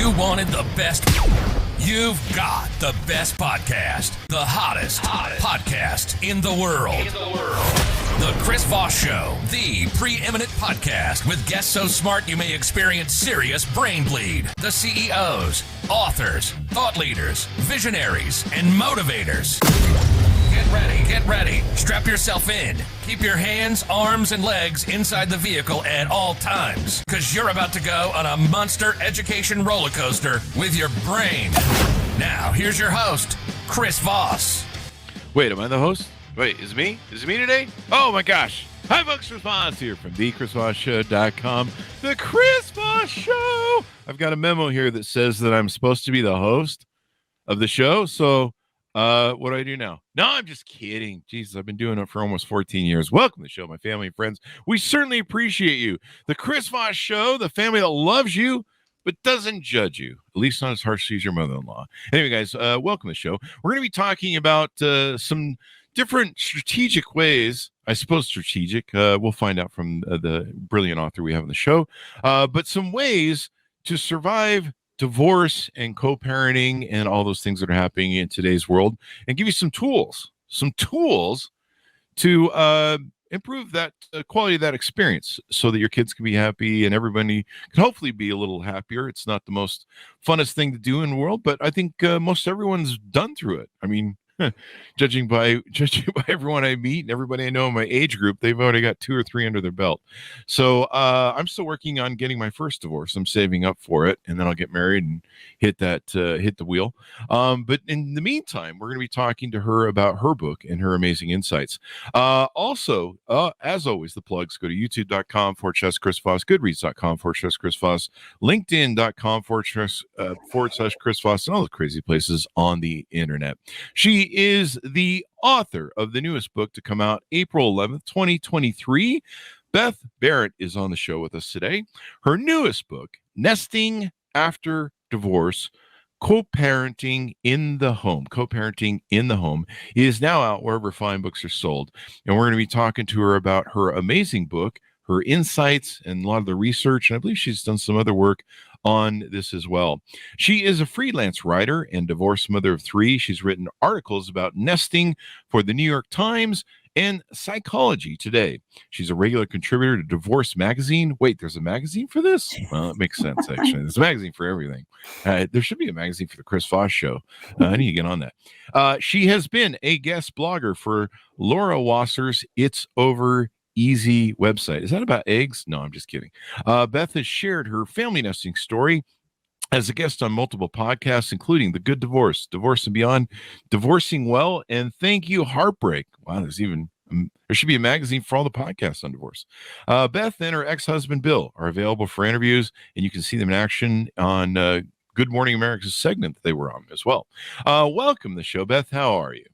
You wanted the best. You've got the best podcast. The hottest podcast in the world. The Chris Voss Show, the preeminent podcast with guests so smart you may experience serious brain bleed. The CEOs, authors, thought leaders, visionaries, and motivators. Get ready. Strap yourself in. Keep your hands, arms, and legs inside the vehicle at all times, because you're about to go on a monster education roller coaster with your brain. Now, here's your host, Chris Voss. Wait, am I the host? Wait, is it me? Is it me today? Oh my gosh. Hi, folks. Chris Voss here from thechrisvossshow.com. The Chris Voss Show. I've got a memo here that says that I'm supposed to be the host of the show. So what do I do now? No, I'm just kidding. Jesus, I've been doing it for almost 14 years. Welcome to the show, my family and friends. We certainly appreciate you. The Chris Voss Show, the family that loves you, but doesn't judge you, at least not as harshly as your mother-in-law. Anyway, guys, welcome to the show. We're going to be talking about some different strategic ways, I suppose strategic. We'll find out from the brilliant author we have on the show, but some ways to survive divorce and co-parenting and all those things that are happening in today's world, and give you some tools to improve that quality of that experience so that your kids can be happy and everybody can hopefully be a little happier. It's not the most funnest thing to do in the world, but I think most everyone's done through it. I mean, judging by everyone I meet and everybody I know in my age group, they've already got 2 or 3 under their belt. So I'm still working on getting my first divorce. I'm saving up for it, and then I'll get married and hit the wheel. But in the meantime, we're going to be talking to her about her book and her amazing insights. Also, as always, the plugs. Go to youtube.com/Chris Voss, goodreads.com/Chris Voss, linkedin.com/Chris Voss, and all the crazy places on the internet. She is the author of the newest book to come out April 11th, 2023. Beth Behrendt is on the show with us today. Her newest book, Nesting After Divorce, Co-Parenting in the Home. Co-Parenting in the Home is now out wherever fine books are sold. And we're going to be talking to her about her amazing book, her insights, and a lot of the research. And I believe she's done some other work on this as well. She is a freelance writer and divorced mother of 3. She's written articles about nesting for the New York Times and Psychology Today. She's a regular contributor to Divorce Magazine. Wait, there's a magazine for this? Well, it makes sense, actually. There's a magazine for everything. There should be a magazine for the Chris Voss Show. I need to get on that. She has been a guest blogger for Laura Wasser's It's Over Easy website. Is that about eggs? No, I'm just kidding. Beth has shared her family nesting story as a guest on multiple podcasts, including The Good Divorce, Divorce and Beyond, Divorcing Well, and Thank You Heartbreak. Wow, there should be a magazine for all the podcasts on divorce. Beth and her ex-husband Bill are available for interviews, and you can see them in action on Good Morning America's segment that they were on as well. Welcome to the show, Beth. How are you?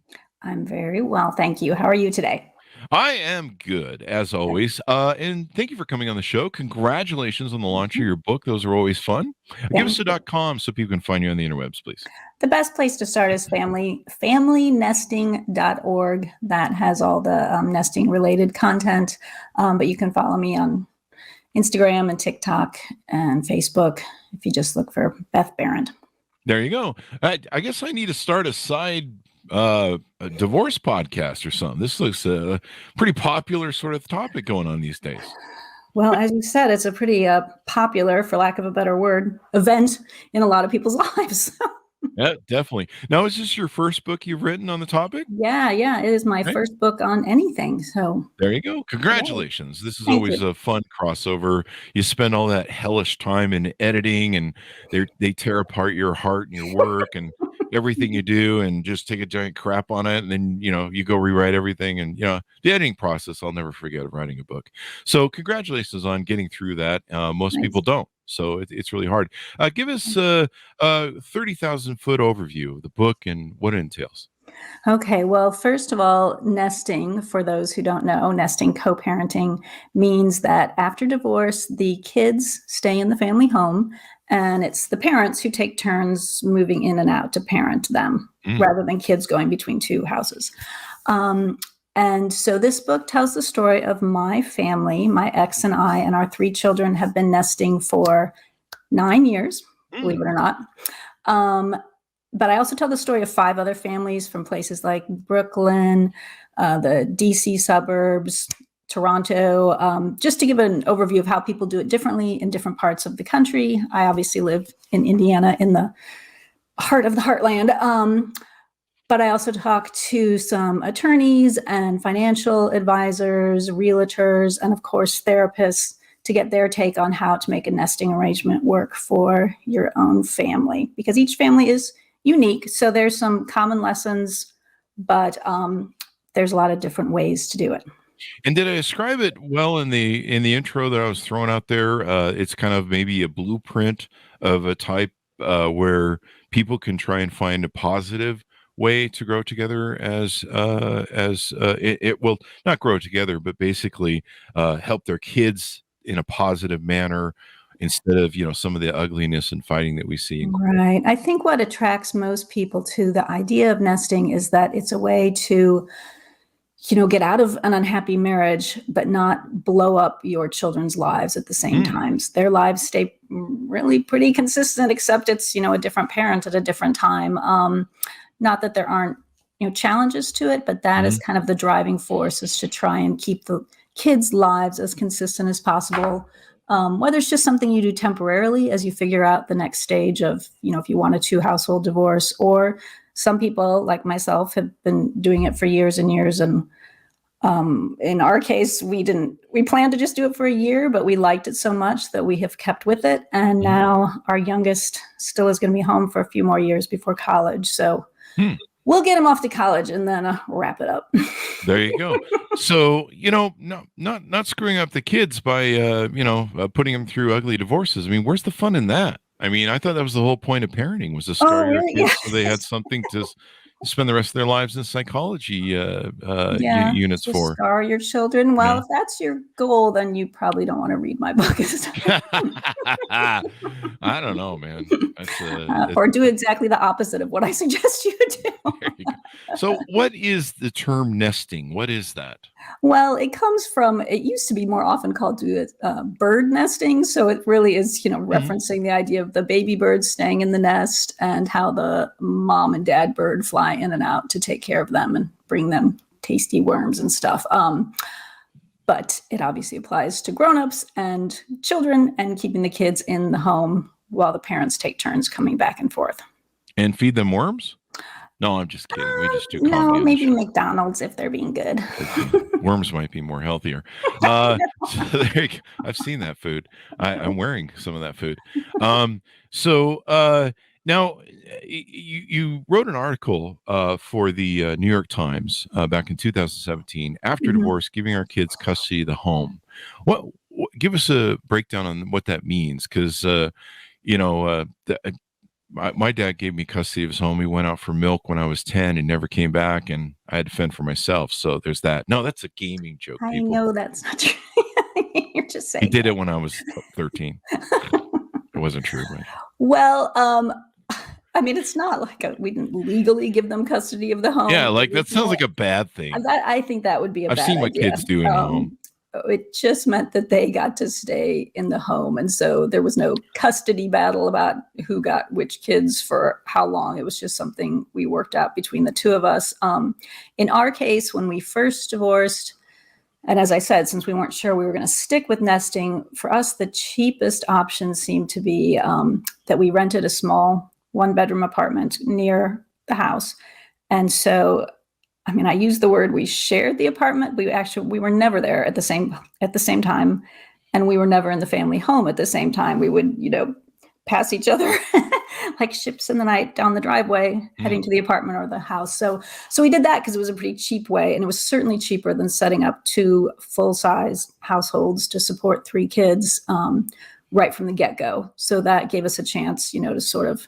I'm very well, thank you. How are you today? I am good, as always. And thank you for coming on the show. Congratulations on the launch of your book. Those are always fun. Give us a .com so people can find you on the interwebs, please. The best place to start is familynesting.org. That has all the nesting related content. But you can follow me on Instagram and TikTok and Facebook if you just look for Beth Behrendt. There you go. I guess I need to start a side a divorce podcast or something. This looks a pretty popular sort of topic going on these days. Well, as you said, it's a pretty popular, for lack of a better word, event in a lot of people's lives. Yeah, definitely. Now, is this your first book you've written on the topic? Yeah. It is my first book on anything. So there you go. Congratulations. Yeah. This is always a fun crossover. You spend all that hellish time in editing, and they tear apart your heart and your work and everything you do, and just take a giant crap on it. And then, you go rewrite everything. And, the editing process, I'll never forget of writing a book. So congratulations on getting through that. Most people don't. So it's really hard. Give us a 30,000-foot overview of the book and what it entails. Okay, well, first of all, nesting, for those who don't know, nesting co-parenting means that after divorce, the kids stay in the family home, and it's the parents who take turns moving in and out to parent them, rather than kids going between 2 houses. And so this book tells the story of my family. My ex and I and our 3 children have been nesting for 9 years, believe it or not. But I also tell the story of 5 other families from places like Brooklyn, the DC suburbs, Toronto, just to give an overview of how people do it differently in different parts of the country. I obviously live in Indiana, in the heart of the heartland. But I also talk to some attorneys and financial advisors, realtors, and of course, therapists to get their take on how to make a nesting arrangement work for your own family, because each family is unique. So there's some common lessons, but there's a lot of different ways to do it. And did I describe it well in the intro that I was throwing out there? It's kind of maybe a blueprint of a type where people can try and find a positive way to grow together as it will not grow together, but basically help their kids in a positive manner instead of, some of the ugliness and fighting that we see. Right. I think what attracts most people to the idea of nesting is that it's a way to, get out of an unhappy marriage, but not blow up your children's lives at the same time. Their lives stay really pretty consistent, except it's, a different parent at a different time. Not that there aren't, challenges to it, but that is kind of the driving force, is to try and keep the kids' lives as consistent as possible. Whether it's just something you do temporarily as you figure out the next stage of, if you want a 2-household divorce, or some people like myself have been doing it for years and years. And in our case, we planned to just do it for a year, but we liked it so much that we have kept with it. And now our youngest still is going to be home for a few more years before college. So we'll get him off to college and then wrap it up. There you go. So, not screwing up the kids by, putting them through ugly divorces. I mean, where's the fun in that? I mean, I thought that was the whole point of parenting, was to scar your kids so they had something to spend the rest of their lives in psychology units for. Scar your children. Well, if that's your goal, then you probably don't want to read my book. I don't know, man. Or do exactly the opposite of what I suggest you do. There you go. So what is the term nesting? What is that? Well, it comes from, it used to be more often called bird nesting. So it really is, referencing the idea of the baby birds staying in the nest and how the mom and dad bird fly in and out to take care of them and bring them tasty worms and stuff. But it obviously applies to grownups and children, and keeping the kids in the home while the parents take turns coming back and forth. And feed them worms? No, I'm just kidding. We just do comedy. No, maybe McDonald's if they're being good. Worms might be more healthier. So there you go. I've seen that food. I'm wearing some of that food. Now you wrote an article for the New York Times back in 2017, after divorce, giving our kids custody of the home. What give us a breakdown on what that means? Because my dad gave me custody of his home. He went out for milk when I was 10 and never came back, and I had to fend for myself. So there's that. No, that's a gaming joke. I know that's not true. You're just saying. He did it when I was 13. It wasn't true, right? Well, I mean, it's not like we didn't legally give them custody of the home. Yeah, like that sounds like a bad thing. I think that would be a bad idea. I've seen what kids do in the home. It just meant that they got to stay in the home. And so there was no custody battle about who got which kids for how long. It was just something we worked out between the two of us. In our case, when we first divorced, and as I said, since we weren't sure we were going to stick with nesting, for us, the cheapest option seemed to be that we rented a small 1-bedroom apartment near the house. And so I use the word we shared the apartment. We were never there at the same time, and we were never in the family home at the same time. We would, pass each other like ships in the night down the driveway, heading to the apartment or the house. So we did that because it was a pretty cheap way, and it was certainly cheaper than setting up 2 full-size households to support 3 kids right from the get-go. So that gave us a chance, to sort of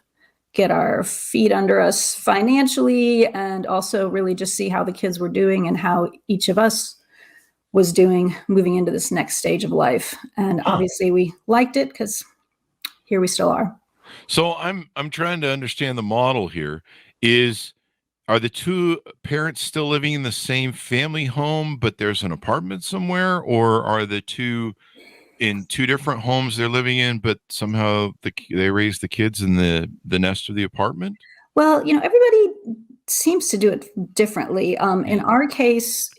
get our feet under us financially, and also really just see how the kids were doing and how each of us was doing moving into this next stage of life. And obviously we liked it, because here we still are. So I'm trying to understand the model here. Are the 2 parents still living in the same family home, but there's an apartment somewhere, or are the 2 in two different homes they're living in, but somehow they raise the kids in the nest of the apartment? Well, everybody seems to do it differently. In our case,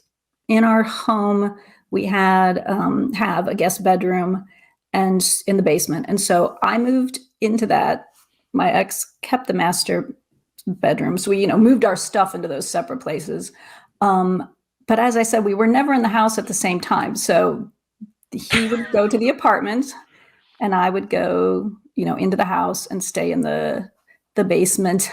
in our home, we have a guest bedroom and in the basement. And so I moved into that. My ex kept the master bedroom. So we, moved our stuff into those separate places. But as I said, we were never in the house at the same time. So he would go to the apartment and I would go, into the house and stay in the basement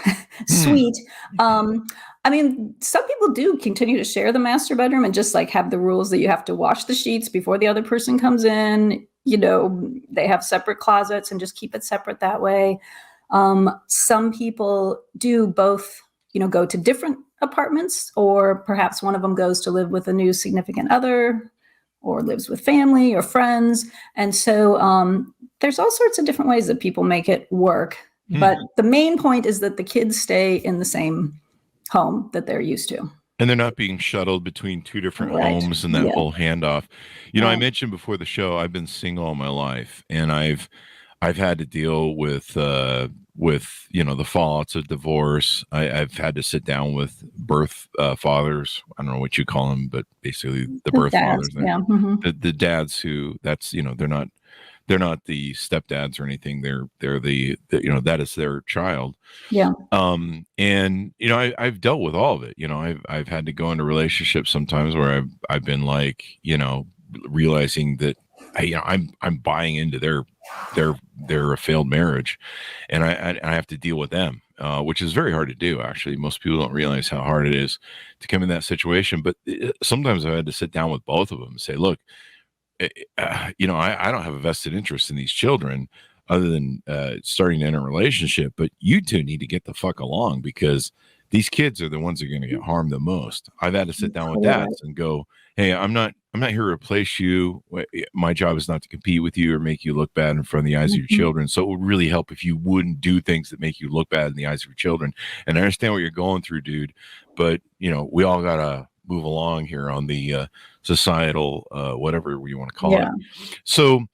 suite. I mean, some people do continue to share the master bedroom and just like have the rules that you have to wash the sheets before the other person comes in. They have separate closets and just keep it separate that way. Some people do both, go to different apartments, or perhaps one of them goes to live with a new significant other or lives with family or friends. And so there's all sorts of different ways that people make it work. But the main point is that the kids stay in the same home that they're used to. And they're not being shuttled between two different homes and that whole handoff. I mentioned before the show, I've been single all my life, and I've had to deal with the fallouts of divorce. I've had to sit down with birth fathers. I don't know what you call them, but basically the birth dads, fathers. Yeah. The dads who they're not the stepdads or anything. They're the that is their child. Yeah. And I've dealt with all of it. I've had to go into relationships sometimes where I've been like, realizing that I'm buying into their failed marriage, and I have to deal with them, which is very hard to do. Actually, most people don't realize how hard it is to come in that situation. But sometimes I had to sit down with both of them and say, look, I don't have a vested interest in these children other than starting to enter a relationship, but you two need to get the fuck along, because these kids are the ones that are going to get harmed the most. I've had to sit down with dads and go, hey, I'm not here to replace you. My job is not to compete with you or make you look bad in front of the eyes of your children. So it would really help if you wouldn't do things that make you look bad in the eyes of your children. And I understand what you're going through, dude, but we all got to move along here on the societal, whatever you want to call it. So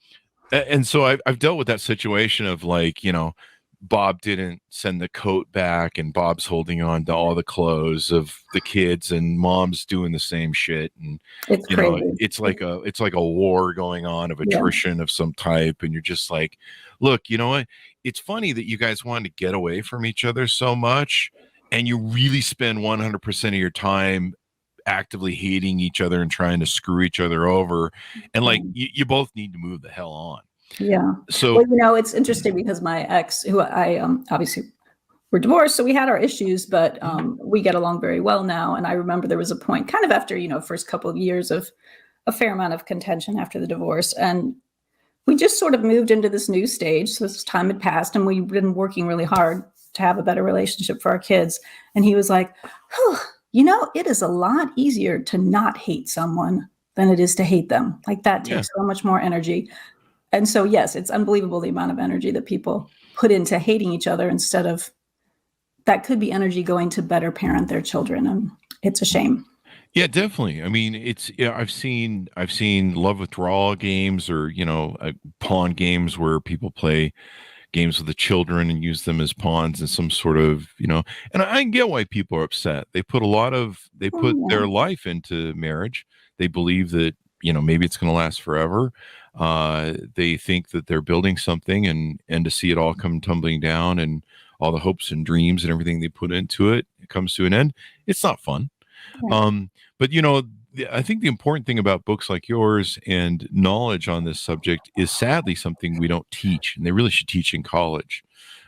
I've dealt with that situation of like, Bob didn't send the coat back, and Bob's holding on to all the clothes of the kids, and mom's doing the same shit. And it's crazy. It's like a war going on of attrition of some type. And you're just like, look, you know what? It's funny that you guys wanted to get away from each other so much, and you really spend 100% of your time actively hating each other and trying to screw each other over. And like, you both need to move the hell on. Yeah. So, it's interesting because my ex, who I obviously we're divorced, so we had our issues, but we get along very well now. And I remember there was a point kind of after, first couple of years of a fair amount of contention after the divorce. And we just sort of moved into this new stage. So this time had passed, and we've been working really hard to have a better relationship for our kids. And he was like, it is a lot easier to not hate someone than it is to hate them. Like that takes so much more energy. And so, yes, it's unbelievable the amount of energy that people put into hating each other instead of that could be energy going to better parent their children. And it's a shame. Yeah, definitely. I mean, it's I've seen love withdrawal games or, pawn games where people play games with the children and use them as pawns in some sort of, and I get why people are upset. They put their life into marriage. They believe that, maybe it's going to last forever. They think that they're building something, and to see it all come tumbling down and all the hopes and dreams and everything they put into it comes to an end. It's not fun. Yeah. But I think the important thing about books like yours and knowledge on this subject is sadly something we don't teach, and they really should teach in college.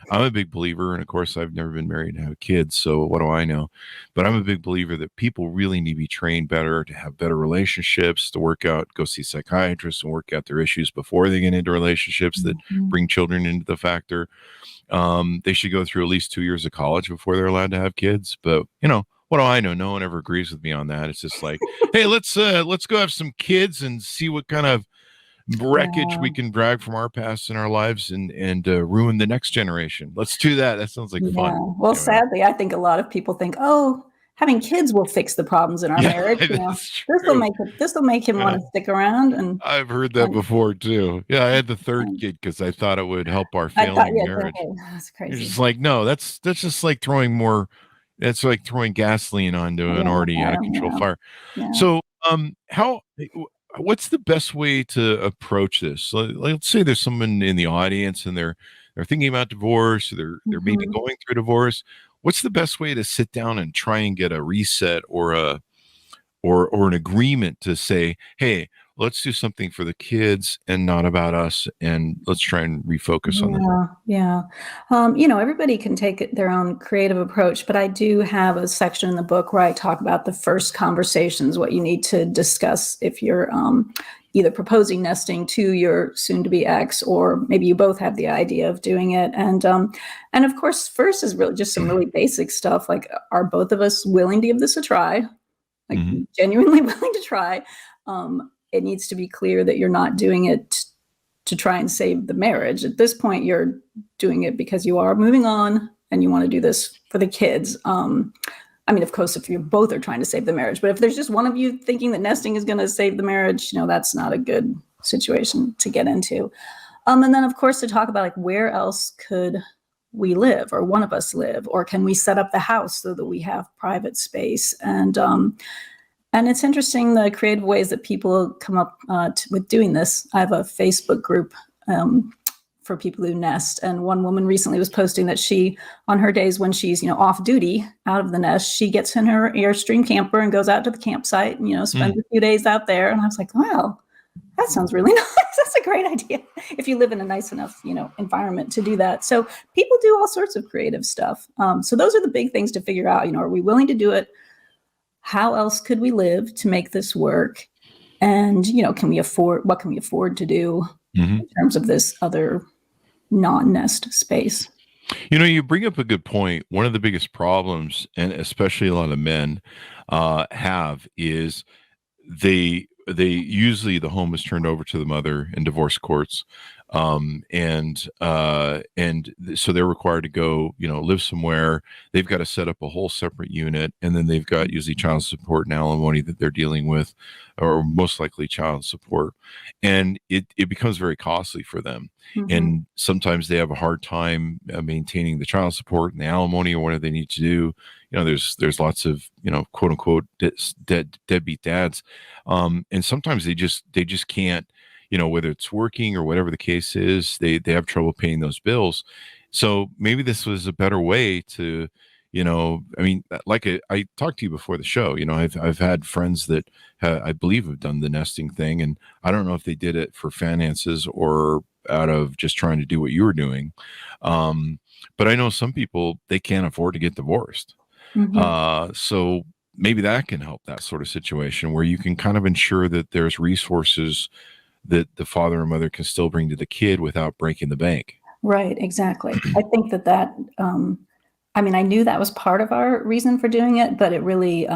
I'm a big believer, and of course I've never been married and have kids, so what do I know? But I'm a big believer that people really need to be trained better to have better relationships, to go see psychiatrists and work out their issues before they get into relationships that bring children into the factor. They should go through at least 2 years of college before they're allowed to have kids. But what do I know? No one ever agrees with me on that. It's just like, hey, let's go have some kids and see what kind of wreckage we can drag from our past in our lives and ruin the next generation. Let's do that. That sounds like fun. Well, sadly, I think a lot of people think, having kids will fix the problems in our marriage. That's This will make him want to stick around. And I've heard that before too. Yeah, I had the third kid because I thought it would help our I thought, failing marriage. that's You're crazy. just like, no, that's just like throwing more. That's like throwing gasoline onto an already out of control fire. Yeah. So, what's the best way to approach this? Let's say there's someone in the audience and they're thinking about divorce, or they're maybe going through divorce. What's the best way to sit down and try and get a reset or an agreement to say, hey, let's do something for the kids and not about us, and let's try and refocus on that. Yeah. Everybody can take their own creative approach, but I do have a section in the book where I talk about the first conversations, what you need to discuss if you're either proposing nesting to your soon-to-be ex, or maybe you both have the idea of doing it. And of course, first is really just some really basic stuff, like, are both of us willing to give this a try? Like, genuinely willing to try. It needs to be clear that you're not doing it to try and save the marriage. At this point, you're doing it because you are moving on and you want to do this for the kids. Of course, if you both are trying to save the marriage, but if there's just one of you thinking that nesting is going to save the marriage, that's not a good situation to get into. And then, of course, to talk about, like, where else could we live, or one of us live, or can we set up the house so that we have private space? And it's interesting, the creative ways that people come up with doing this. I have a Facebook group for people who nest. And one woman recently was posting that she, on her days when she's, off duty out of the nest, she gets in her Airstream camper and goes out to the campsite and, spends a few days out there. And I was like, wow, that sounds really nice. That's a great idea. If you live in a nice enough, environment to do that. So people do all sorts of creative stuff. So those are the big things to figure out. Are we willing to do it? How else could we live to make this work? And, what can we afford to do in terms of this other non-nest space? You bring up a good point. One of the biggest problems, and especially a lot of men have, is they usually, the home is turned over to the mother in divorce courts. And so they're required to go, live somewhere. They've got to set up a whole separate unit, and then they've got usually child support and alimony that they're dealing with, or most likely child support. And it becomes very costly for them. And sometimes they have a hard time maintaining the child support and the alimony, or whatever they need to do. There's lots of, quote unquote, deadbeat dads. And sometimes they just can't, whether it's working or whatever the case is, they have trouble paying those bills. So maybe this was a better way to, like I talked to you before the show, I've had friends that I believe have done the nesting thing, and I don't know if they did it for finances or out of just trying to do what you were doing. But I know some people, they can't afford to get divorced. So maybe that can help that sort of situation where you can kind of ensure that there's resources that the father and mother can still bring to the kid without breaking the bank. Right, exactly. I think that I knew that was part of our reason for doing it, but it really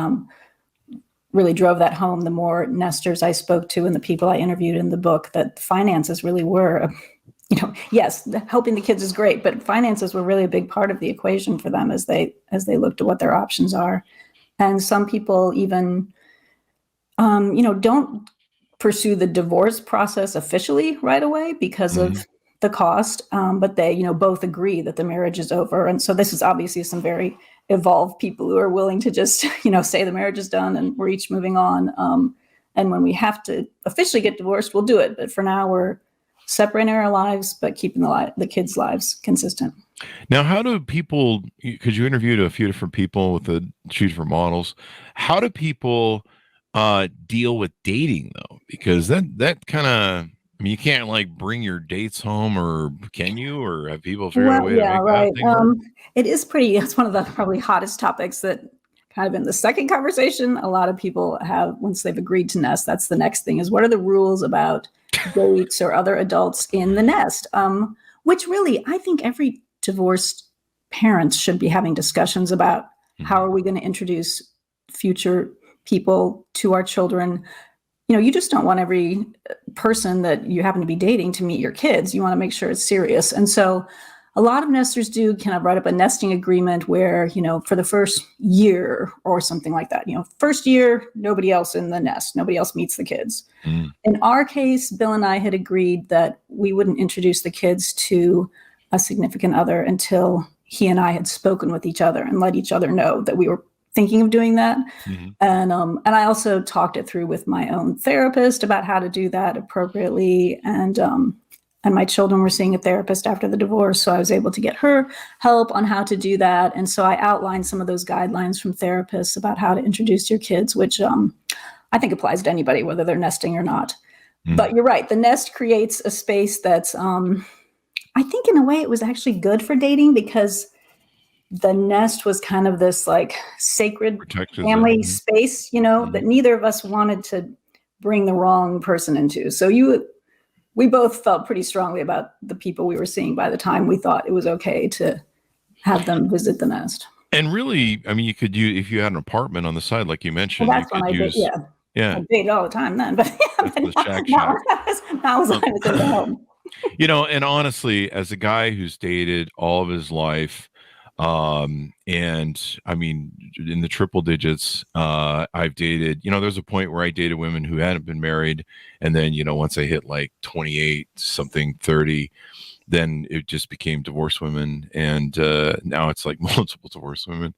drove that home. The more nesters I spoke to and the people I interviewed in the book, that finances really were, yes, helping the kids is great, but finances were really a big part of the equation for them as they looked at what their options are. And some people even, don't pursue the divorce process officially right away because of the cost, but they, both agree that the marriage is over. And so this is obviously some very evolved people who are willing to just, say the marriage is done and we're each moving on. And when we have to officially get divorced, we'll do it. But for now, we're separating our lives, but keeping the kids' lives consistent. Now, how do people, because you interviewed a few different people with the two different models, how do people deal with dating though? Because that kind of, you can't like bring your dates home, or can you, or have people figured out a way to make that thing work? It's one of the probably hottest topics that kind of in the second conversation, a lot of people have, once they've agreed to nest, that's the next thing is, what are the rules about dates or other adults in the nest? Which really, I think every divorced parents should be having discussions about how are we going to introduce future people to our children. You just don't want every person that you happen to be dating to meet your kids. You want to make sure it's serious. And so a lot of nesters do kind of write up a nesting agreement where, for the first year or something like that, first year, nobody else in the nest, nobody else meets the kids. Mm. In our case, Bill and I had agreed that we wouldn't introduce the kids to a significant other until he and I had spoken with each other and let each other know that we were thinking of doing that. Mm-hmm. And I also talked it through with my own therapist about how to do that appropriately. And my children were seeing a therapist after the divorce, so I was able to get her help on how to do that. And so I outlined some of those guidelines from therapists about how to introduce your kids, which I think applies to anybody, whether they're nesting or not. Mm. But you're right. The nest creates a space that's, I think in a way it was actually good for dating because the nest was kind of this like sacred Protected family them. space, that neither of us wanted to bring the wrong person into. So we both felt pretty strongly about the people we were seeing by the time we thought it was okay to have them visit the nest. And really, I mean, you could use, if you had an apartment on the side, like you mentioned, Well, that's you when could I use, did, yeah. yeah, I dated all the time then, but, That's the shack shack. that was when I was in the home. And honestly, as a guy who's dated all of his life, and I mean, in the triple digits, I've dated, there's a point where I dated women who hadn't been married. And then, once I hit like 28, something 30, then it just became divorced women. And, now it's like multiple divorced women.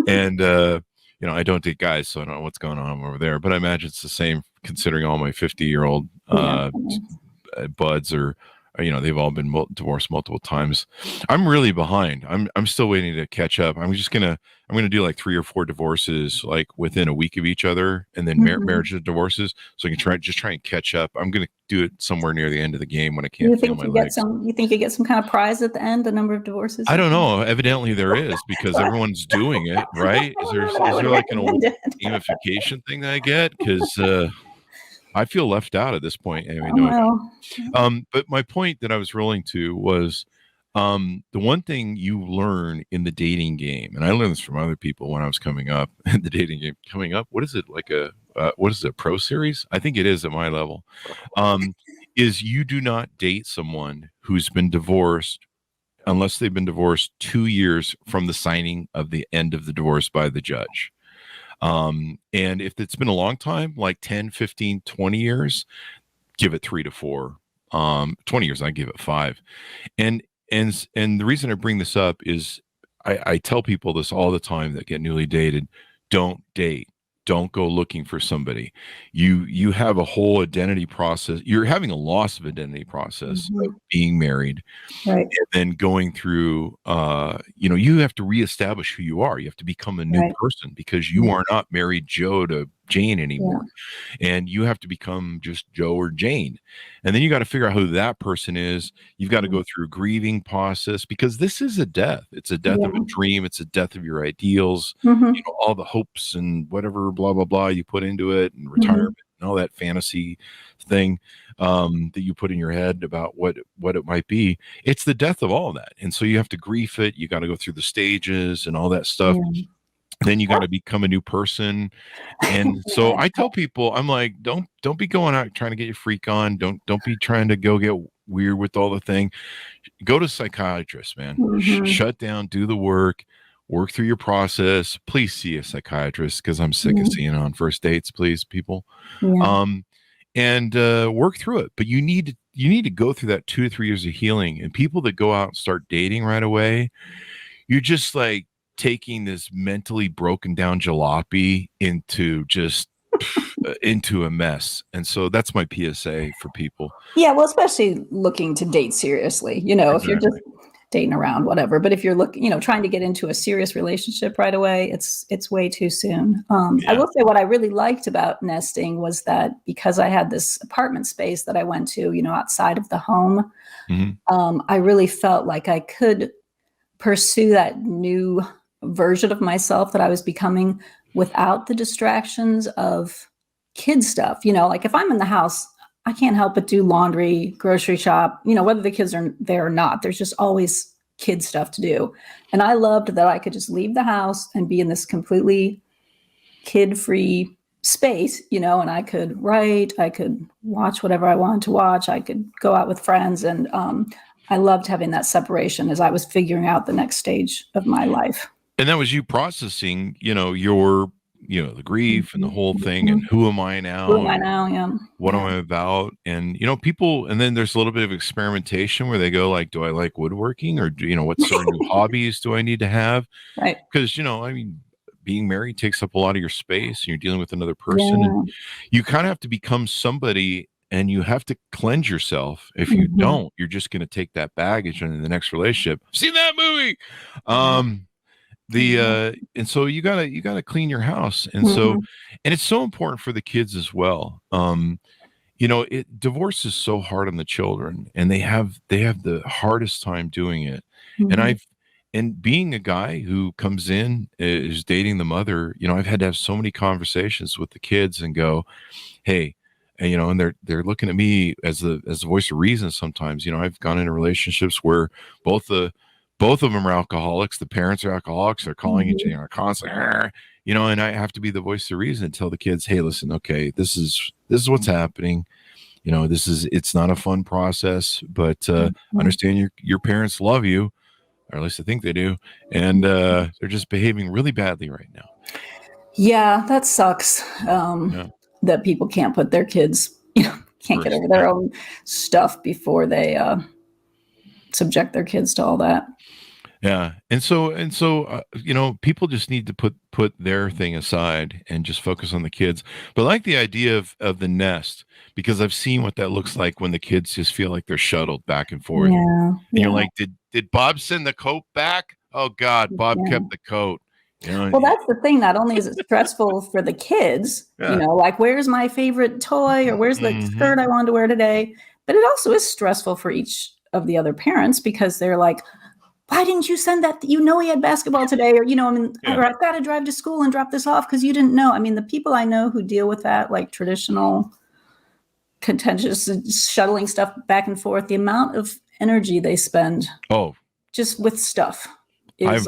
And, I don't date guys, so I don't know what's going on over there, but I imagine it's the same considering all my 50-year-old, buds are, they've all been divorced multiple times. I'm really behind. I'm still waiting to catch up. I'm gonna do like 3 or 4 divorces like within a week of each other, and then marriage and divorces, so I can try and catch up. I'm gonna do it somewhere near the end of the game when I can't feel my legs. You think you get some kind of prize at the end, the number of divorces? I don't know. Evidently there is, because everyone's doing it, right? Is there like an old gamification thing that I get? Because I feel left out at this point. Anyway, but my point that I was rolling to was the one thing you learn in the dating game, and I learned this from other people when I was coming up in the dating game. Coming up, what is it like what is it, a pro series? I think it is at my level. Is you do not date someone who's been divorced unless they've been divorced 2 years from the signing of the end of the divorce by the judge. And if it's been a long time, like 10, 15, 20 years, give it 3 to 4. 20 years, I give it 5. And the reason I bring this up is I tell people this all the time that get newly dated: don't date. Don't go looking for somebody. You have a whole identity process. You're having a loss of identity process of being married, right? And then going through, you have to reestablish who you are. You have to become a new person, because you are not married Joe to Jane anymore. And you have to become just Joe or Jane. And then you got to figure out who that person is. You've got to go through a grieving process, because this is a death. It's a death of a dream. It's a death of your ideals, all the hopes and whatever, blah, blah, blah, you put into it, and retirement and all that fantasy thing that you put in your head about what it might be. It's the death of all that. And so you have to grieve it. You got to go through the stages and all that stuff. Then you got to become a new person. And so I tell people, I'm like, don't be going out trying to get your freak on. Don't be trying to go get weird with all the thing. Go to a psychiatrist, man. Shut down, do the work through your process. Please see a psychiatrist, because I'm sick of seeing it on first dates, please, people. And work through it. But you need to go through that 2 to 3 years of healing. And people that go out and start dating right away, you're just like taking this mentally broken down jalopy into just into a mess. And so that's my PSA for people. Yeah, well, especially looking to date seriously, if you're just dating around, whatever. But if you're looking, trying to get into a serious relationship right away, it's way too soon. I will say what I really liked about nesting was that because I had this apartment space that I went to, outside of the home, I really felt like I could pursue that new version of myself that I was becoming without the distractions of kid stuff. Like if I'm in the house, I can't help but do laundry, grocery shop, whether the kids are there or not, there's just always kid stuff to do. And I loved that I could just leave the house and be in this completely kid-free space, and I could write, I could watch whatever I wanted to watch. I could go out with friends. And I loved having that separation as I was figuring out the next stage of my life. And that was you processing, your, the grief and the whole thing, and who am I now? Who am I now? Yeah. What am I about? And, people, and then there's a little bit of experimentation where they go like, do I like woodworking, or what certain new hobbies do I need to have? Right. Because, being married takes up a lot of your space, and you're dealing with another person, and you kind of have to become somebody, and you have to cleanse yourself. If you don't, you're just going to take that baggage into the next relationship. Seen that movie? And so you gotta clean your house, and and it's so important for the kids as well. Divorce is so hard on the children, and they have the hardest time doing it. And being a guy who comes in, is dating the mother, I've had to have so many conversations with the kids and go, hey, and they're looking at me as the voice of reason sometimes. I've gone into relationships where both of them are alcoholics. The parents are alcoholics. They're calling each other constantly, and I have to be the voice of reason and tell the kids, hey, listen, okay, this is what's happening. It's not a fun process, but understand your parents love you, or at least I think they do. And they're just behaving really badly right now. Yeah, that sucks. That people can't put their kids, can't get over their own stuff before they subject their kids to all that. Yeah. And so, people just need to put their thing aside and just focus on the kids. But I like the idea of the nest, because I've seen what that looks like when the kids just feel like they're shuttled back and forth. Yeah. And you're like, did Bob send the coat back? Oh God, Bob kept the coat. Well, that's the thing. Not only is it stressful for the kids, like, where's my favorite toy, or where's the skirt I wanted to wear today? But it also is stressful for each of the other parents, because they're like, why didn't you send that? He had basketball today, or, or I've got to drive to school and drop this off because you didn't know. I mean, the people I know who deal with that, like traditional contentious shuttling stuff back and forth, the amount of energy they spend just with stuff. I've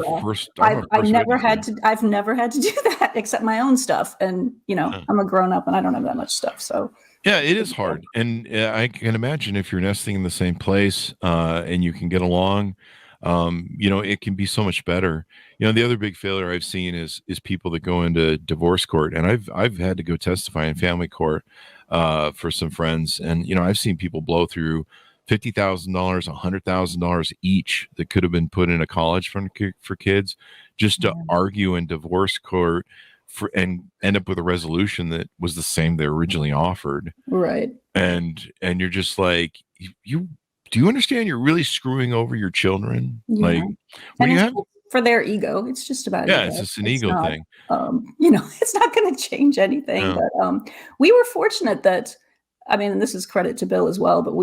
never had to do that except my own stuff. And, I'm a grown up and I don't have that much stuff. So yeah, it is hard. And I can imagine if you're nesting in the same place and you can get along, it can be so much better. The other big failure I've seen is people that go into divorce court. And I've had to go testify in family court for some friends. And, I've seen people blow through $50,000, $100,000 each that could have been put in a college fund for kids just to argue in divorce court and end up with a resolution that was the same they originally offered. Right. And you're just like, do you understand you're really screwing over your children? Yeah. Like, when you have for their ego, it's just about ego. It's just an ego thing. It's not going to change anything. No. But we were fortunate that, and this is credit to Bill as well, but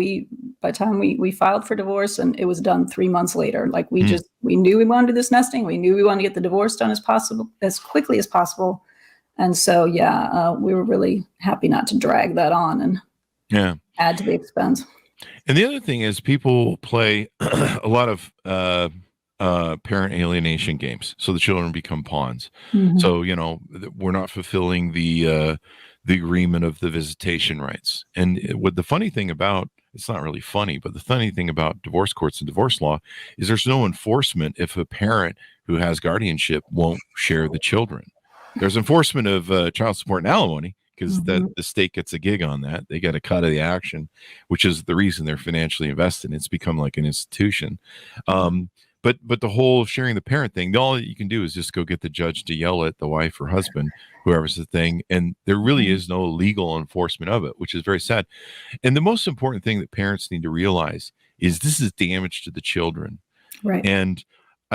by the time we filed for divorce, and it was done 3 months later, like we knew we wanted to do this nesting. We knew we wanted to get the divorce done as quickly as possible. And so, we were really happy not to drag that on and add to the expense. And the other thing is people play a lot of parent alienation games. So the children become pawns. So, we're not fulfilling the agreement of the visitation rights. And what the funny thing about, it's not really funny, but the funny thing about divorce courts and divorce law is there's no enforcement if a parent who has guardianship won't share the children. There's enforcement of child support and alimony, because the state gets a gig on that. They get a cut of the action, which is the reason they're financially invested. It's become like an institution. But the whole sharing the parent thing, all you can do is just go get the judge to yell at the wife or husband, whoever's the thing. And there really is no legal enforcement of it, which is very sad. And the most important thing that parents need to realize is this is damage to the children. Right. And,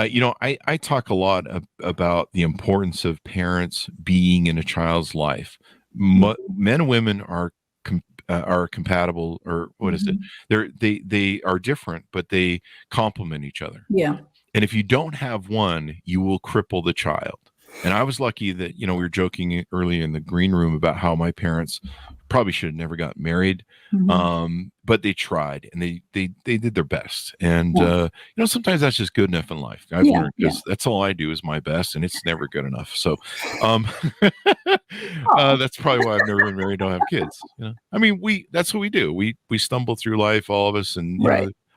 I talk a lot about the importance of parents being in a child's life. Men and women are compatible, or what is it? They are different, but they complement each other. Yeah. And if you don't have one, you will cripple the child. And I was lucky that, we were joking earlier in the green room about how my parents probably should have never got married. But they tried, and they did their best. And, sometimes that's just good enough in life. I've learned, because that's all I do is my best, and it's never good enough. So, that's probably why I've never been married, don't have kids. That's what we do. We stumble through life, all of us. And,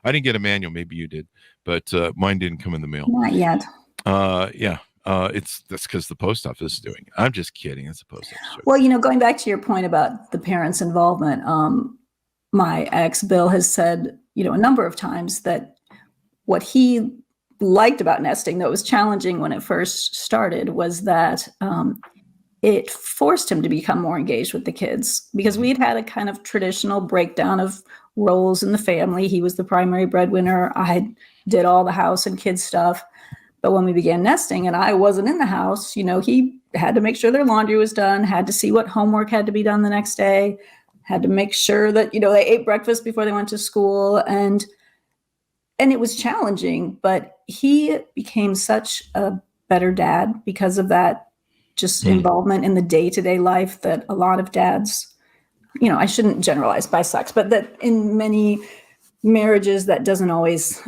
I didn't get a manual. Maybe you did, but mine didn't come in the mail. Not yet. Yeah. That's because the post office is doing it. I'm just kidding. It's a post office joke. Well, going back to your point about the parents' involvement, my ex, Bill, has said, a number of times that what he liked about nesting, that was challenging when it first started, was that it forced him to become more engaged with the kids, because we'd had a kind of traditional breakdown of roles in the family. He was the primary breadwinner. I did all the house and kids stuff. But when we began nesting and I wasn't in the house, he had to make sure their laundry was done, had to see what homework had to be done the next day, had to make sure that, they ate breakfast before they went to school. And it was challenging, but he became such a better dad because of that just involvement in the day-to-day life that a lot of dads, I shouldn't generalize by sex, but that in many marriages that doesn't always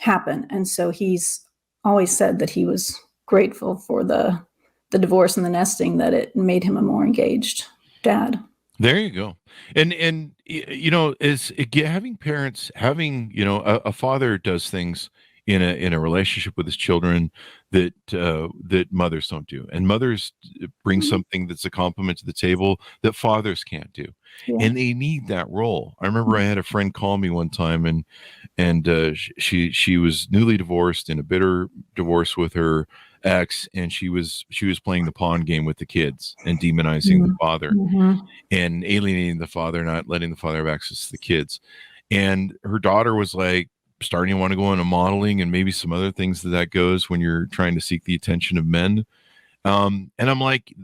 happen. And so he's always said that he was grateful for the divorce and the nesting, that it made him a more engaged dad. There you go. And is having parents, a father does things in a relationship with his children that mothers don't do, and mothers bring something that's a compliment to the table that fathers can't do. Yeah. And they need that role. I remember I had a friend call me one time, and she was newly divorced, in a bitter divorce with her ex, and she was playing the pawn game with the kids and demonizing the father and alienating the father, not letting the father have access to the kids. And her daughter was like starting to want to go into modeling and maybe some other things that goes when you're trying to seek the attention of men. And I'm like,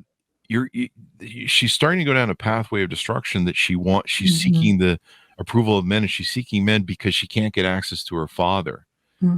she's starting to go down a pathway of destruction that she's seeking the approval of men, and she's seeking men because she can't get access to her father.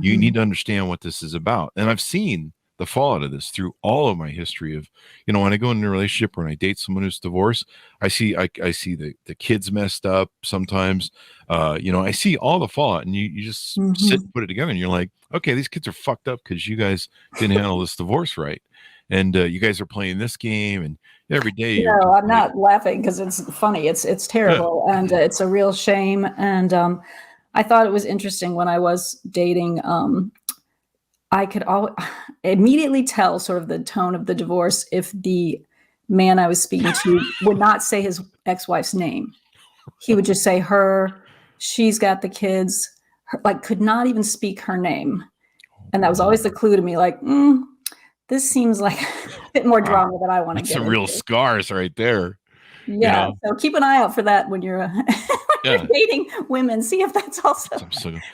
You need to understand what this is about. And I've seen the fallout of this through all of my history of, when I go into a relationship or when I date someone who's divorced, I see the kids messed up sometimes. I see all the fallout, and you just sit and put it together, and you're like, okay, these kids are fucked up because you guys didn't handle this divorce right. And you guys are playing this game, and every day. No, I'm not laughing because it's funny. It's terrible, and it's a real shame. And I thought it was interesting when I was dating. I could immediately tell sort of the tone of the divorce if the man I was speaking to would not say his ex-wife's name. He would just say her, she's got the kids, could not even speak her name. And that was always the clue to me, this seems like a bit more drama than I want to get into. Some real scars right there. Yeah. So keep an eye out for that when you're dating women. See if that's also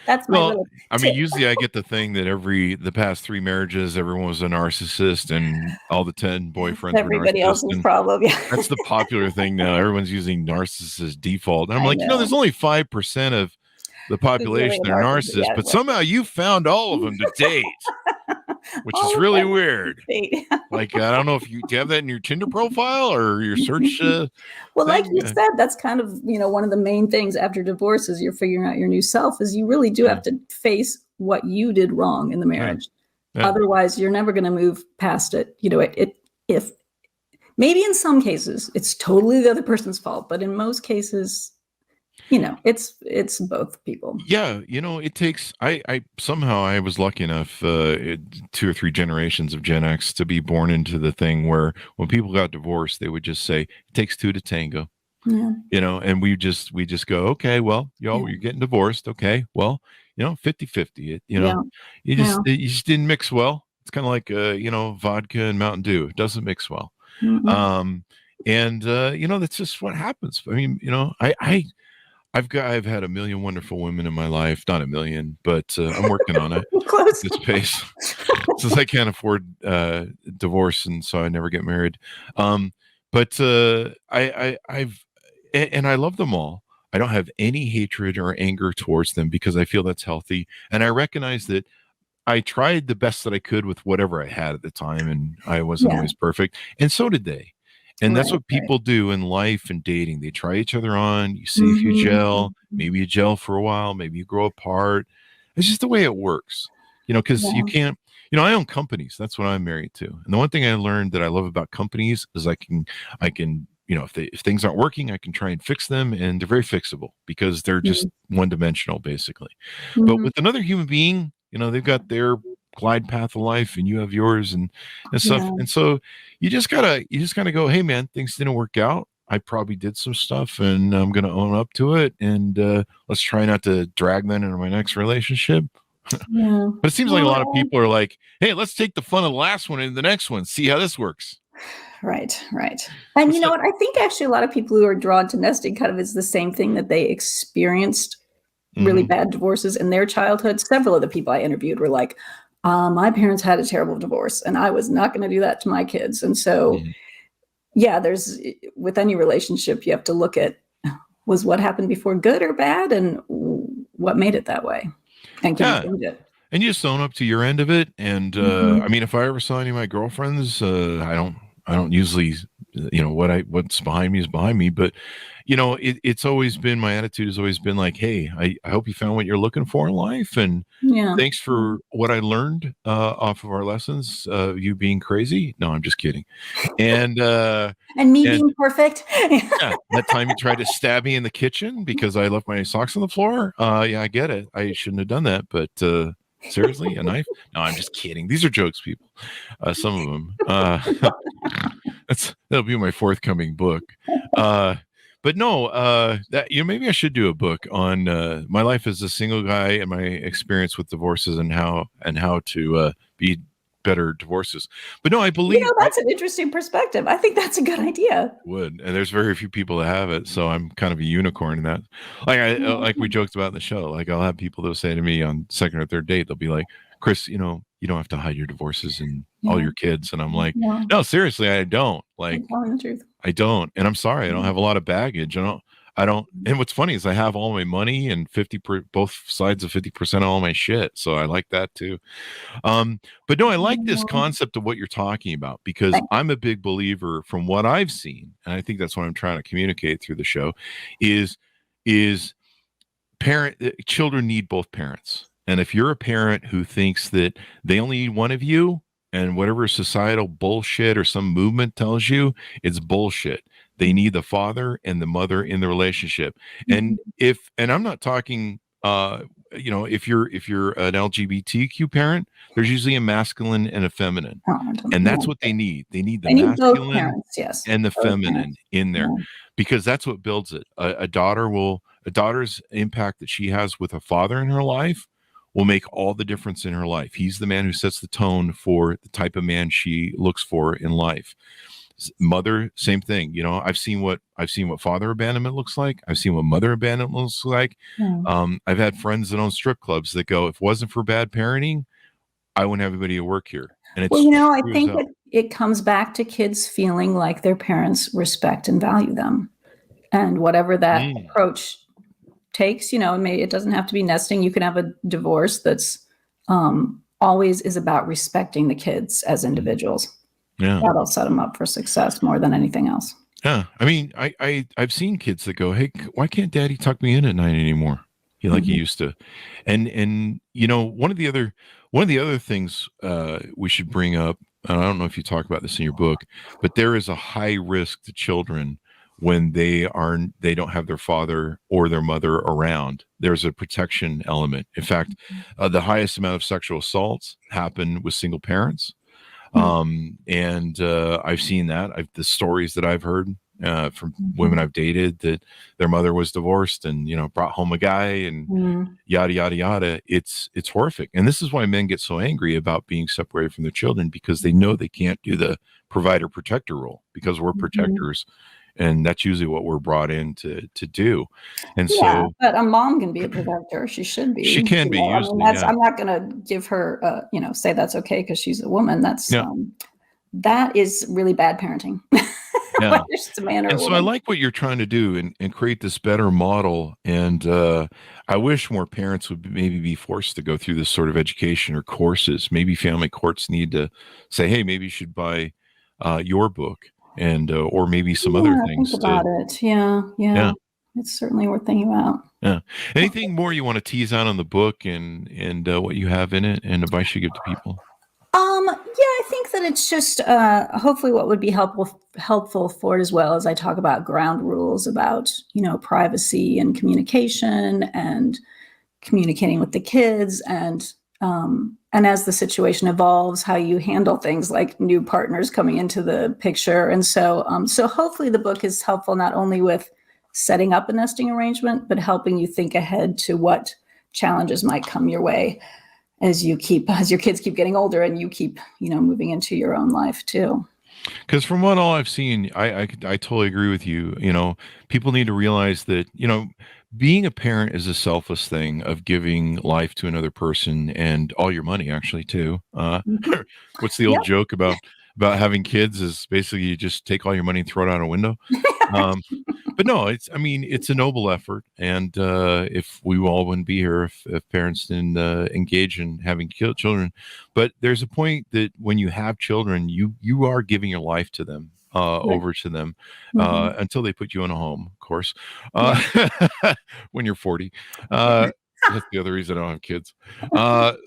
that's my little tip. Usually I get the thing that the past 3 marriages, everyone was a narcissist, and all the 10 boyfriends everybody were else's problem. Yeah. That's the popular thing now. Everyone's using narcissist default. And I'm like, there's only 5% of the population that are narcissists, but somehow you found all of them to date. Which is really weird. I don't know if do you have that in your Tinder profile or your search? Well, like you said, that's kind of, one of the main things after divorce is you're figuring out your new self, is you really do have to face what you did wrong in the marriage. Yeah. Otherwise, you're never going to move past it. If maybe in some cases it's totally the other person's fault, but in most cases, it's both people. Yeah. It takes, I somehow I was lucky enough, 2 or 3 generations of Gen X to be born into the thing where when people got divorced, they would just say, it takes 2 to tango, and we just go, okay, well, you're getting divorced. Okay. Well, 50-50, you just didn't mix well. It's kind of like, vodka and Mountain Dew. It doesn't mix well. That's just what happens. I mean, I've had a million wonderful women in my life, not a million, but I'm working on it. Close. This pace, since I can't afford divorce, and so I never get married. But I love them all. I don't have any hatred or anger towards them because I feel that's healthy, and I recognize that I tried the best that I could with whatever I had at the time, and I wasn't always perfect, and so did they. And that's what people do in life and dating. They try each other on. You see if you gel. Maybe you gel for a while. Maybe you grow apart. It's just the way it works, because you can't, I own companies. That's what I'm married to. And the one thing I learned that I love about companies is I can if things aren't working, I can try and fix them, and they're very fixable because they're just one dimensional, basically. But with another human being, they've got their glide path of life, and you have yours, and stuff. Yeah. And so you just gotta go, hey man, things didn't work out. I probably did some stuff, and I'm gonna own up to it, and let's try not to drag that into my next relationship. Yeah. But it seems like a lot of people are like, hey, let's take the fun of the last one into the next one, see how this works. Right. And you know what? I think actually a lot of people who are drawn to nesting kind of is the same thing, that they experienced really bad divorces in their childhood. Several of the people I interviewed were like, my parents had a terrible divorce, and I was not going to do that to my kids. And so, there's, with any relationship, you have to look at, was what happened before good or bad, and what made it that way, and can you change it? And you just own up to your end of it. And I mean, if I ever saw any of my girlfriends, I don't usually, what's behind me is behind me. But it's always been, my attitude has always been like, hey, I hope you found what you're looking for in life, and thanks for what I learned off of our lessons. You being crazy? No, I'm just kidding. And being perfect. That time you tried to stab me in the kitchen because I left my socks on the floor. Yeah, I get it. I shouldn't have done that, but seriously, a knife? No, I'm just kidding. These are jokes, people. Some of them. That'll be my forthcoming book. But no, maybe I should do a book on my life as a single guy and my experience with divorces, and how to be better divorces. But no, I believe that's an interesting perspective. I think that's a good idea. And there's very few people that have it, so I'm kind of a unicorn in that. Like we joked about in the show. Like, I'll have people that'll say to me on second or third date, they'll be like, Chris, you don't have to hide your divorces and all your kids. And I'm like, no, seriously, I don't. Like, I'm telling the truth. I don't. And I'm sorry, I don't have a lot of baggage. I don't. And what's funny is I have all my money and both sides of 50% of all my shit. So I like that too. But no, I like this concept of what you're talking about, because I'm a big believer, from what I've seen, and I think that's what I'm trying to communicate through the show, is children need both parents. And if you're a parent who thinks that they only need one of you, and whatever societal bullshit or some movement tells you, it's bullshit. They need the father and the mother in the relationship. And I'm not talking, if you're an LGBTQ parent, there's usually a masculine and a feminine, and that's what they need. They need the masculine parents, and the feminine in there, because that's what builds it. A daughter's impact that she has with a father in her life will make all the difference in her life. He's the man who sets the tone for the type of man she looks for in life. Mother, same thing. I've seen what father abandonment looks like. I've seen what mother abandonment looks like. I've had friends that own strip clubs that go, if it wasn't for bad parenting, I wouldn't have anybody to work here. And it's I think it comes back to kids feeling like their parents respect and value them, and whatever that approach takes, maybe it doesn't have to be nesting. You can have a divorce that's always is about respecting the kids as individuals. Yeah, that'll set them up for success more than anything else. Yeah, I mean, I've seen kids that go, "Hey, why can't Daddy tuck me in at night anymore? He used to." And one of the other things we should bring up, and I don't know if you talk about this in your book, but there is a high risk to children when they don't have their father or their mother around. There's a protection element. In fact, the highest amount of sexual assaults happen with single parents. And I've seen that. The stories that I've heard from women I've dated, that their mother was divorced and brought home a guy and yada yada yada. It's horrific. And this is why men get so angry about being separated from their children, because they know they can't do the provider protector role, because we're protectors. And that's usually what we're brought in to do. And so, but a mom can be a protector. She should be. She can be. Usually, I'm not going to give her, say that's okay because she's a woman. That's that is really bad parenting. Yeah. Just a man or and a so woman. I like what you're trying to do and create this better model. And I wish more parents would maybe be forced to go through this sort of education or courses. Maybe family courts need to say, hey, maybe you should buy your book. And or maybe some other things. Think about it. Yeah. It's certainly worth thinking about. Yeah. Anything more you want to tease out on the book and what you have in it and advice you give to people? I think that it's just hopefully what would be helpful for it as well as I talk about ground rules about, privacy and communication and communicating with the kids and as the situation evolves, how you handle things like new partners coming into the picture. And so hopefully the book is helpful not only with setting up a nesting arrangement, but helping you think ahead to what challenges might come your way as your kids keep getting older and you keep, moving into your own life too. Because from what all I've seen, I totally agree with you. People need to realize that, being a parent is a selfless thing of giving life to another person and all your money actually too. What's the old joke about having kids is basically you just take all your money and throw it out a window. But no, it's a noble effort. And if we all wouldn't be here if parents didn't engage in having children. But there's a point that when you have children, you are giving your life to them. Over to them until they put you in a home, of course, when you're 40. That's the other reason I don't have kids. But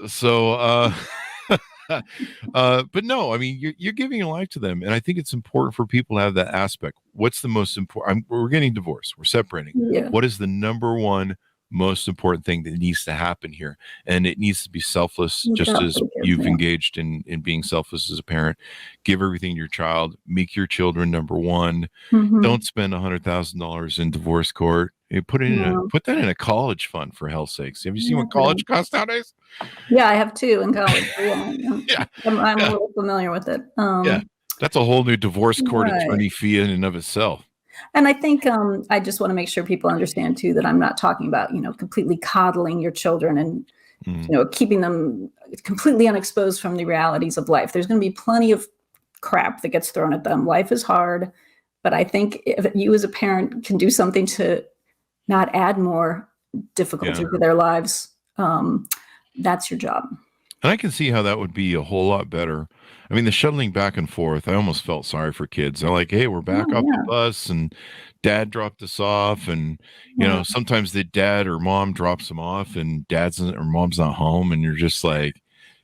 no, you're giving your life to them. And I think it's important for people to have that aspect. What's the most important? We're getting divorced. We're separating. Yeah. What is the number one most important thing that needs to happen here? And it needs to be selfless, just as you've engaged in being selfless as a parent. Give everything to your child, make your children number one. Don't spend $100,000 in divorce court. Put that in a college fund, for hell's sakes. Have you seen what college costs nowadays? Yeah, I have two in college. Yeah. I'm a little familiar with it. That's a whole new divorce court attorney fee in and of itself. And I think I just want to make sure people understand too that I'm not talking about, completely coddling your children and, keeping them completely unexposed from the realities of life. There's going to be plenty of crap that gets thrown at them. Life is hard, but I think if you as a parent can do something to not add more difficulty to their lives, that's your job. And I can see how that would be a whole lot better. The shuttling back and forth, I almost felt sorry for kids. They're like, hey, we're back off the bus and dad dropped us off. And, sometimes the dad or mom drops them off and mom's not home. And you're just like,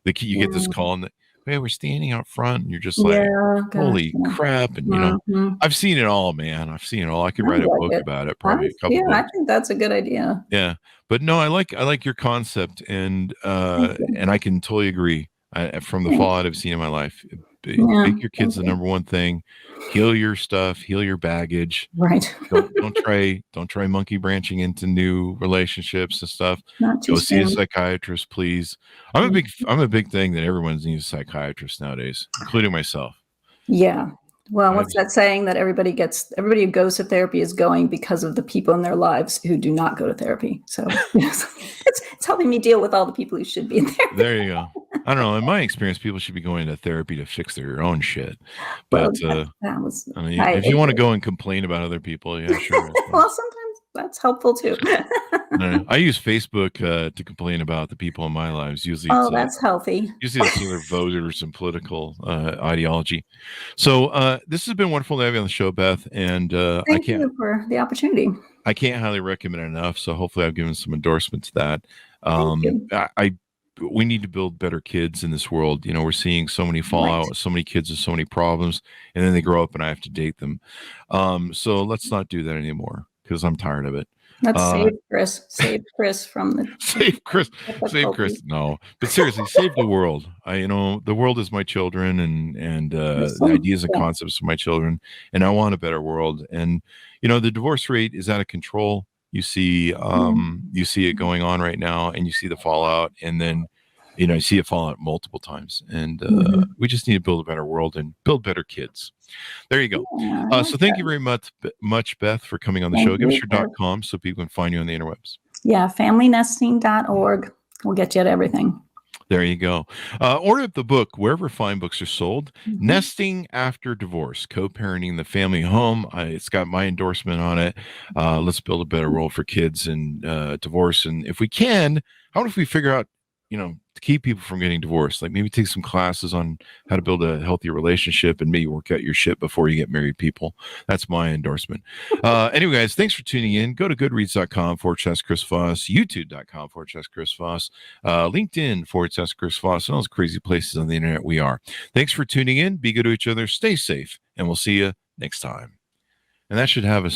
you get this call and hey, we're standing out front. And you're just like, holy crap. And, I've seen it all, man. I've seen it all. I could write a book about it, probably a couple books. I think that's a good idea. Yeah. But no, I like your concept and I can totally agree. From the fallout I've seen in my life, make your kids the number one thing. Heal your stuff, heal your baggage. Right. don't try monkey branching into new relationships and stuff. Not Go see a psychiatrist, please. I'm a big thing that everyone needs a psychiatrist nowadays, including myself. Yeah. Well, what's that saying that everybody who goes to therapy is going because of the people in their lives who do not go to therapy. So it's helping me deal with all the people who should be in therapy. There you go. I don't know. In my experience, people should be going to therapy to fix their own shit. But if you want to go and complain about other people, yeah, sure. Well, sometimes that's helpful too. I use Facebook to complain about the people in my lives. Usually, that's healthy. Usually, it's either voters and political ideology. So this has been wonderful to have you on the show, Beth. And thank you for the opportunity. I can't highly recommend it enough. So hopefully, I've given some endorsement to that. We need to build better kids in this world. We're seeing so many fallout, so many kids with so many problems, and then they grow up and I have to date them. So let's not do that anymore because I'm tired of it. Let's save Chris from the save Chris. No, but seriously, save the world. The world is my children, and the ideas and concepts of my children, and I want a better world. And the divorce rate is out of control. You see it going on right now, and you see the fallout, and then you see it fall out multiple times. And we just need to build a better world and build better kids. There you go. So thank you very much, Beth, for coming on the show. Give us your .com so people can find you on the interwebs. Yeah, familynnesting.org. We'll get you at everything. There you go. Order the book wherever fine books are sold. Nesting After Divorce, Co-Parenting the Family Home. It's got my endorsement on it. Let's build a better world for kids and divorce. And if we can, how about if we figure out, to keep people from getting divorced. Like maybe take some classes on how to build a healthy relationship and maybe work out your shit before you get married, people. That's my endorsement. Anyway, guys, thanks for tuning in. Go to goodreads.com/Chris Voss, youtube.com/Chris Voss, LinkedIn/Chris Voss, and all those crazy places on the internet we are. Thanks for tuning in. Be good to each other. Stay safe, and we'll see you next time. And that should have us out.